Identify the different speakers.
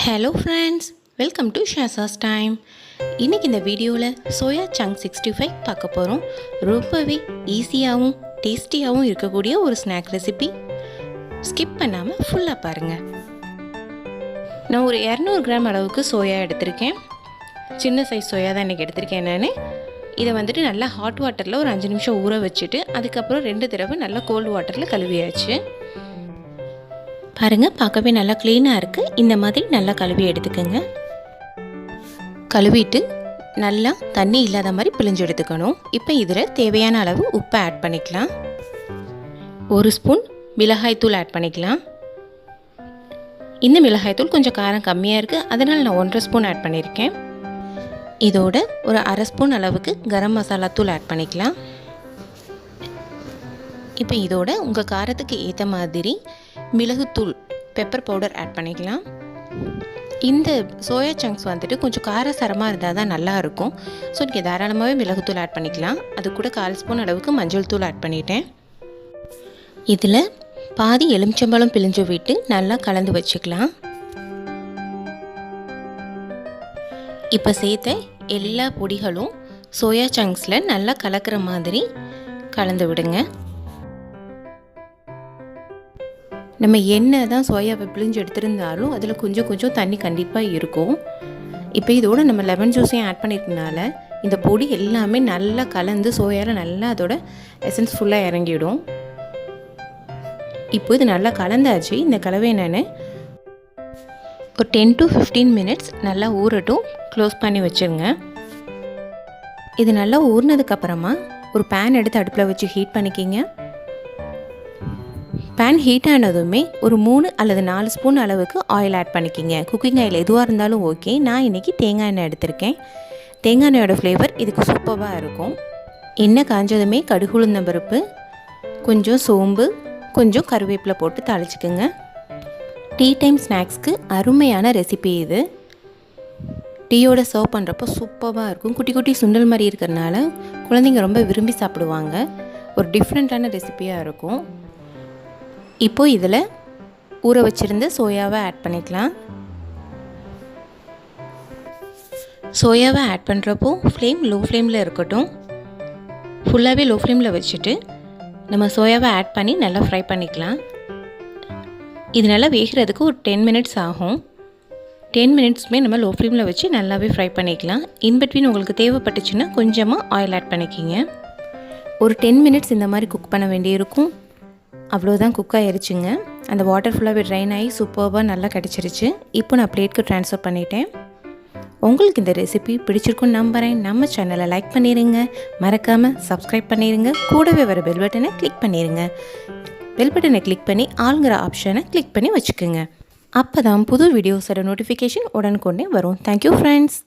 Speaker 1: Hello friends, welcome to Sasha's time. இன்னைக்கு இந்த வீடியோவில் சோயா சங்க் 65 பார்க்க போகிறோம். ரொம்பவே ஈஸியாகவும் டேஸ்டியாகவும் இருக்கக்கூடிய ஒரு ஸ்நாக் ரெசிபி. ஸ்கிப் பண்ணாமல் ஃபுல்லாக பாருங்கள். நான் ஒரு 200 கிராம் அளவுக்கு சோயா எடுத்திருக்கேன். சின்ன சைஸ் சோயா தான் இன்றைக்கி எடுத்திருக்கேன் நான். இதை வந்துட்டு நல்லா ஹாட் வாட்டரில் ஒரு 5 நிமிஷம் ஊற வச்சுட்டு அதுக்கப்புறம் 2 தடவை நல்லா கோல்டு வாட்டரில் கழுவியாச்சு. பாருங்கள், பார்க்கவே நல்லா க்ளீனாக இருக்குது. இந்த மாதிரி நல்லா கழுவி எடுத்துக்கோங்க. கழுவிட்டு நல்லா தண்ணி இல்லாத மாதிரி பிழிஞ்சு எடுத்துக்கணும். இப்போ இதில் தேவையான அளவு உப்பை ஆட் பண்ணிக்கலாம். 1 ஸ்பூன் மிளகாய்த்தூள் ஆட் பண்ணிக்கலாம். இந்த மிளகாய்த்தூள் கொஞ்சம் காரம் கம்மியாக இருக்குது, அதனால் நான் 1.5 ஸ்பூன் ஆட் பண்ணியிருக்கேன். இதோட ஒரு 1/2 ஸ்பூன் அளவுக்கு கரம் மசாலா தூள் ஆட் பண்ணிக்கலாம். இப்போ இதோட உங்கள் காரத்துக்கு ஏற்ற மாதிரி மிளகுத்தூள் பெப்பர் பவுடர் ஆட் பண்ணிக்கலாம். இந்த சோயா சங்க்ஸ் வந்துட்டு கொஞ்சம் காரசாரமாக இருந்தால் தான் நல்லாயிருக்கும். ஸோ நீங்கள் தாராளமாகவே மிளகுத்தூள் ஆட் பண்ணிக்கலாம். அது கூட 1/4 ஸ்பூன் அளவுக்கு மஞ்சள் தூள் ஆட் பண்ணிட்டேன். இதில் பாதி எலுமிச்சம்பழம் பிழிஞ்சு விட்டு நல்லா கலந்து வச்சுக்கலாம். இப்போ சேர்த்த எல்லா பொடிகளும் சோயா சங்க்ஸில் நல்லா கலக்கிற மாதிரி கலந்து விடுங்க. நம்ம என்ன தான் சோயாவை பிழிஞ்சு எடுத்திருந்தாலும் அதில் கொஞ்சம் தண்ணி கண்டிப்பாக இருக்கும். இப்போ இதோடு நம்ம லெமன் ஜூஸையும் ஆட் பண்ணியிருக்கனால இந்த பொடி எல்லாமே நல்லா கலந்து சோயாவில் நல்லா அதோட எசன்ஸ் ஃபுல்லாக இறங்கிடும். இப்போ இது நல்லா கலந்தாச்சு. இந்த கலவை நான் ஒரு 10 to 15 மினிட்ஸ் நல்லா ஊறட்டும். க்ளோஸ் பண்ணி வச்சுருங்க. இது நல்லா ஊறினதுக்கப்புறமா ஒரு பேன் எடுத்து அடுப்பில் வச்சு ஹீட் பண்ணிக்கிங்க. பேன் ஹீட் ஆனதுமே ஒரு 3 அல்லது 4 ஸ்பூன் அளவுக்கு ஆயில் ஆட் பண்ணிக்கிங்க. குக்கிங் ஆயில் எதுவாக இருந்தாலும் ஓகே. நான் இன்றைக்கி தேங்காய் எண்ணெய் எடுத்திருக்கேன். தேங்காய் எண்ணெயோட ஃப்ளேவர் இதுக்கு சூப்பராக இருக்கும். எண்ணெய் காஞ்சதுமே கடுகு உளுந்தம் பருப்பு, கொஞ்சம் சோம்பு, கொஞ்சம் கருவேப்பிலை போட்டு தாளிச்சுக்குங்க. டீ டைம் ஸ்நாக்ஸ்க்கு அருமையான ரெசிபி இது. டீயோட சர்வ் பண்ணுறப்போ சூப்பராக இருக்கும். குட்டி குட்டி சுண்டல் மாதிரி இருக்கிறதுனால குழந்தைங்க ரொம்ப விரும்பி சாப்பிடுவாங்க. ஒரு டிஃப்ரெண்ட்டான ரெசிபியாக இருக்கும். இப்போ இதில் ஊற வச்சுருந்த சோயாவை ஆட் பண்ணிக்கலாம். சோயாவை ஆட் பண்ணுறப்போ ஃப்ளேம் லோ ஃப்ளேமில் இருக்கட்டும். ஃபுல்லாகவே லோ ஃப்ளேமில் வச்சுட்டு நம்ம சோயாவை ஆட் பண்ணி நல்லா ஃப்ரை பண்ணிக்கலாம். இது நல்லா வேகிறதுக்கு ஒரு 10 மினிட்ஸ் ஆகும். 10 மினிட்ஸுமே நம்ம லோ ஃப்ளேமில் வச்சு நல்லாவே ஃப்ரை பண்ணிக்கலாம். இன்பிட்வீன் உங்களுக்கு தேவைப்பட்டுச்சுன்னா கொஞ்சமாக ஆயில் ஆட் பண்ணிக்கிங்க. ஒரு 10 மினிட்ஸ் இந்த மாதிரி குக் பண்ண வேண்டியிருக்கும். அவ்வளோதான், குக் ஆகிருச்சுங்க. அந்த வாட்டர் ஃபுல்லாகவே ட்ரைன் ஆகி சூப்பராக நல்லா கிடச்சிருச்சு. இப்போ நான் பிளேட்க்கு ட்ரான்ஸ்ஃபர் பண்ணிட்டேன். உங்களுக்கு இந்த ரெசிபி பிடிச்சிருக்குன்னு நம்புகிறேன். நம்ம சேனலை லைக் பண்ணிடுங்க, மறக்காமல் சப்ஸ்கிரைப் பண்ணிடுங்க. கூடவே வர பெல் பட்டனை கிளிக் பண்ணிடுங்க. பெல் பட்டனை கிளிக் பண்ணி ஆளுங்கிற ஆப்ஷனை கிளிக் பண்ணி வச்சுக்கோங்க. அப்போ தான் புது வீடியோஸோட நோட்டிஃபிகேஷன் உடனுக்குடனே வரும். Thank you friends.